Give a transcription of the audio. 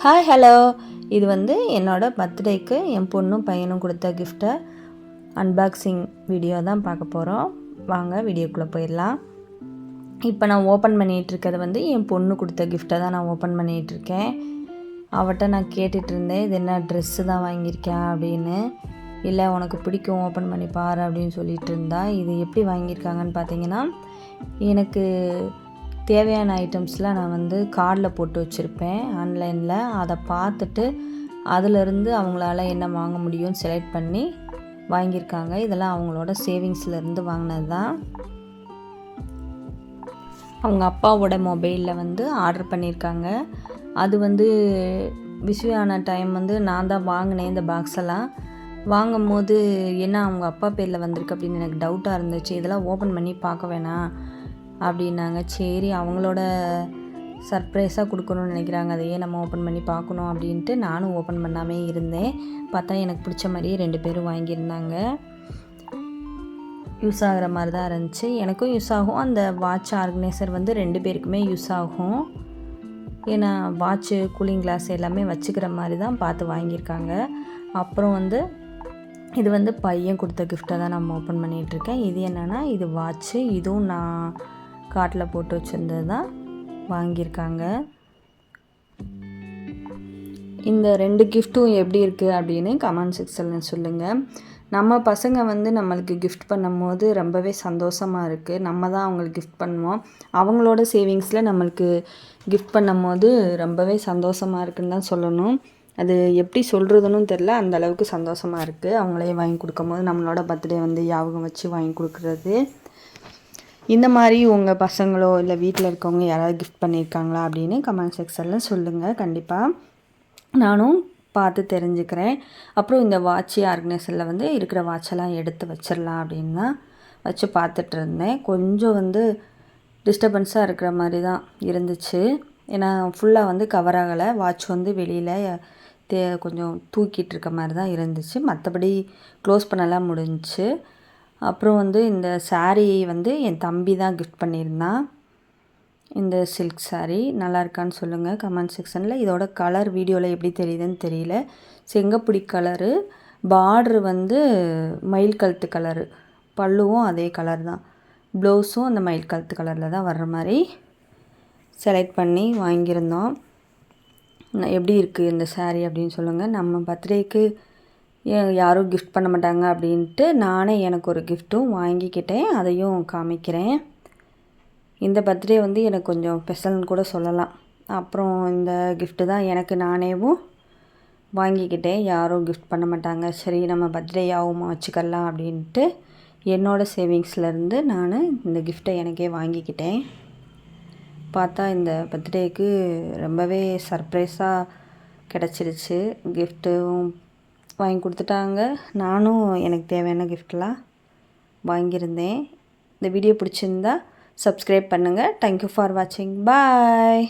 Hi hello, இது வந்து என்னோடய பர்த்டேக்கு என் பொண்ணும் பையனும் கொடுத்த கிஃப்ட்டை அன்பாக்சிங் வீடியோ தான் பார்க்க போகிறோம். வாங்க வீடியோக்குள்ளே போயிடலாம். இப்போ நான் ஓப்பன் பண்ணிகிட்ருக்கிறது வந்து என் பொண்ணு கொடுத்த கிஃப்ட்டை தான் நான் ஓப்பன் பண்ணிகிட்ருக்கேன். அவட்ட நான் கேட்டுட்டு இருந்தேன், இது என்ன ட்ரெஸ்ஸு தான் வாங்கியிருக்கேன் அப்படின்னு. இல்லை உனக்கு பிடிக்கும் ஓப்பன் பண்ணி பாரு அப்படின்னு சொல்லிகிட்டு இருந்தா. இது எப்படி வாங்கியிருக்காங்கன்னு பார்த்தீங்கன்னா, எனக்கு தேவையான ஐட்டம்ஸ்லாம் நான் வந்து கார்டில் போட்டு வச்சுருப்பேன் ஆன்லைனில். அதை பார்த்துட்டு அதிலிருந்து அவங்களால என்ன வாங்க முடியும்னு செலக்ட் பண்ணி வாங்கியிருக்காங்க. இதெல்லாம் அவங்களோட சேவிங்ஸ்லேருந்து வாங்கினது தான். அவங்க அப்பாவோட மொபைலில் வந்து ஆர்டர் பண்ணியிருக்காங்க. அது வந்து விஷயமான டைம் வந்து நான் தான் வாங்கினேன். இந்த பாக்ஸ் எல்லாம் வாங்கும் போது என்ன அவங்க அப்பா பேரில் வந்திருக்கு அப்படின்னு எனக்கு டவுட்டாக இருந்துச்சு. இதெல்லாம் ஓப்பன் பண்ணி பார்க்க வேணாம் அப்படின்னாங்க. சரி, அவங்களோட சர்ப்ரைஸாக கொடுக்கணும்னு நினைக்கிறாங்க, அதையே நம்ம ஓப்பன் பண்ணி பார்க்கணும் அப்படின்ட்டு நானும் ஓப்பன் பண்ணாமே இருந்தேன். பார்த்தா எனக்கு பிடிச்ச மாதிரியே 2 பேரும் வாங்கியிருந்தாங்க. யூஸ் ஆகிற மாதிரி தான் இருந்துச்சு. எனக்கும் யூஸ் ஆகும். அந்த வாட்ச் ஆர்கனைசர் வந்து 2 பேருக்குமே யூஸ் ஆகும். ஏன்னா வாட்ச்சு, கூலிங் கிளாஸ் எல்லாமே வச்சுக்கிற மாதிரி தான் பார்த்து வாங்கியிருக்காங்க. அப்புறம் வந்து இது வந்து பையன் கொடுத்த கிஃப்ட்டை தான் நம்ம ஓப்பன் பண்ணிகிட்ருக்கேன். இது என்னென்னா, இது வாட்ச்சு. இதுவும் நான் கார்ட்டில் போட்டு வச்சுருந்தது தான் வாங்கியிருக்காங்க. இந்த 2 கிஃப்ட்டும் எப்படி இருக்குது அப்படின்னு கமெண்ட் செக்ஷனில் சொல்லுங்கள். நம்ம பசங்க வந்து நம்மளுக்கு கிஃப்ட் பண்ணும்போது ரொம்பவே சந்தோஷமாக இருக்குது. நம்ம தான் அவங்களுக்கு கிஃப்ட் பண்ணுவோம். அவங்களோட சேவிங்ஸில் நம்மளுக்கு கிஃப்ட் பண்ணும்போது ரொம்பவே சந்தோஷமாக இருக்குன்னு தான் சொல்லணும். அது எப்படி சொல்கிறதுன்னு தெரில, அந்த அளவுக்கு சந்தோஷமாக இருக்குது. அவங்களே வாங்கி கொடுக்கும்போது நம்மளோட பர்த்டே வந்து ஞாபகம் வச்சு வாங்கி கொடுக்குறது. இந்த மாதிரி உங்கள் பசங்களோ இல்லை வீட்டில் இருக்கவங்க யாராவது கிஃப்ட் பண்ணியிருக்காங்களா அப்படின்னு கமெண்ட் செக்ஷனில் சொல்லுங்கள். கண்டிப்பாக நானும் பார்த்து தெரிஞ்சுக்கிறேன். அப்புறம் இந்த வாட்ச் ஆர்கனைசரில் வந்து இருக்கிற வாட்செல்லாம் எடுத்து வச்சிடலாம் அப்படின்னு தான் வச்சு பார்த்துட்டு இருந்தேன். கொஞ்சம் வந்து டிஸ்டர்பன்ஸாக இருக்கிற மாதிரி தான் இருந்துச்சு. ஏன்னா ஃபுல்லாக வந்து கவர் ஆகலை. வாட்ச் வந்து வெளியில் கொஞ்சம் தூக்கிட்டு இருக்க மாதிரி தான் இருந்துச்சு. மற்றபடி க்ளோஸ் பண்ணலாம் முடிஞ்சிச்சு. அப்புறம் வந்து இந்த சாரீ வந்து என் தம்பி தான் கிஃப்ட் பண்ணியிருந்தான். இந்த சில்க் சாரீ நல்லா இருக்கான்னு சொல்லுங்கள் கமெண்ட் செக்ஷனில். இதோட கலர் வீடியோவில் எப்படி தெரியுதுன்னு தெரியல. செங்கப்புடி கலரு, பார்ட்ரு வந்து மயில் கழுத்து கலரு, பல்லுவும் அதே கலர் தான், ப்ளவுஸும் அந்த மயில் கழுத்து கலரில் தான் வர்ற மாதிரி செலக்ட் பண்ணி வாங்கியிருந்தோம். எப்படி இருக்குது இந்த சாரீ அப்படின்னு சொல்லுங்கள். நம்ம பர்த்டேக்கு யாரும் கிஃப்ட் பண்ண மாட்டாங்க அப்படின்ட்டு நானே எனக்கு ஒரு கிஃப்ட்டும் வாங்கிக்கிட்டேன். அதையும் காமிக்கிறேன். இந்த பர்த்டே வந்து எனக்கு கொஞ்சம் ஸ்பெஷல்னு கூட சொல்லலாம். அப்புறம் இந்த கிஃப்ட்டு தான் எனக்கு நானேவும் வாங்கிக்கிட்டேன். யாரும் கிஃப்ட் பண்ண மாட்டாங்க, சரி நம்ம பர்த்டே ஆகுமா வச்சுக்கலாம் அப்படின்ட்டு என்னோடய சேவிங்ஸ்லேருந்து நான் இந்த கிஃப்ட்டை எனக்கே வாங்கிக்கிட்டேன். பார்த்தா இந்த பர்த்டேக்கு ரொம்பவே சர்ப்ரைஸாக கிடச்சிருச்சு. கிஃப்ட்டும் வாங்கி கொடுத்துட்டாங்க. நானும் எனக்கு தேவையான கிஃப்ட்லாம் வாங்கியிருந்தேன். இந்த வீடியோ பிடிச்சிருந்தா சப்ஸ்கிரைப் பண்ணுங்கள். தேங்க்யூ ஃபார் வாட்சிங். பாய்.